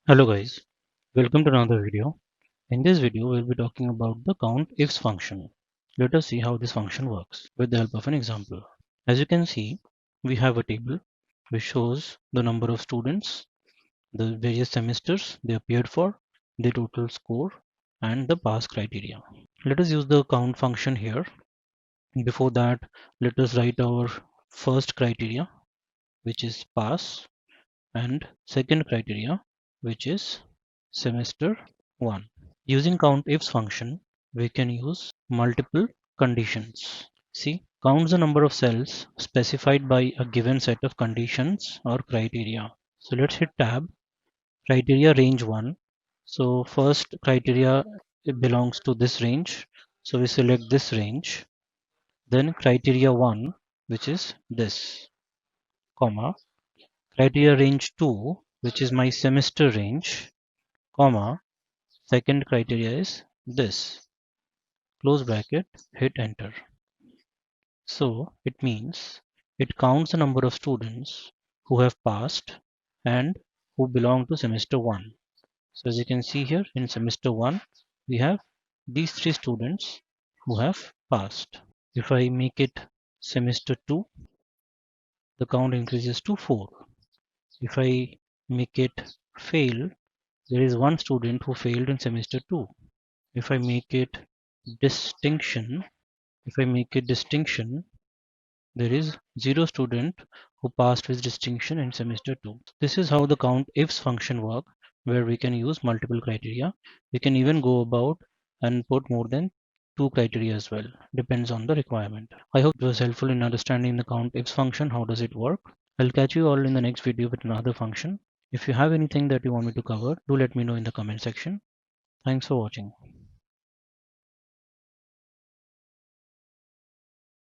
Hello guys, welcome to another video. In this video, we'll be talking about the COUNTIFS function. Let us see how this function works with the help of an example. As you can see, we have a table which shows the number of students, the various semesters they appeared for, the total score, and the pass criteria. Let us use the count function here. Before that, let us write our first criteria, which is pass, and second criteria, which is semester 1. Using COUNTIFS function, we can use multiple conditions. See, counts the number of cells specified by a given set of conditions or criteria. So let's hit tab, criteria range 1. So first criteria, it belongs to this range. So we select this range. Then criteria 1, which is this, comma, criteria range 2, which is my semester range, comma, second criteria is this, close bracket, hit enter. So it means it counts the number of students who have passed and who belong to semester 1. So as you can see here in semester 1, we have these three students who have passed. If I make it semester 2, the count increases to 4. If I make it fail, there is one student who failed in semester 2. If I make it distinction, if I make it distinction, there is 0 student who passed with distinction in semester 2. This is how the COUNTIFS function work, where we can use multiple criteria. We can even go about and put more than 2 criteria as well, depends on the requirement. I hope it was helpful in understanding the COUNTIFS function. How does it work? I'll catch you all in the next video with another function. If you have anything that you want me to cover, do let me know in the comment section. Thanks for watching.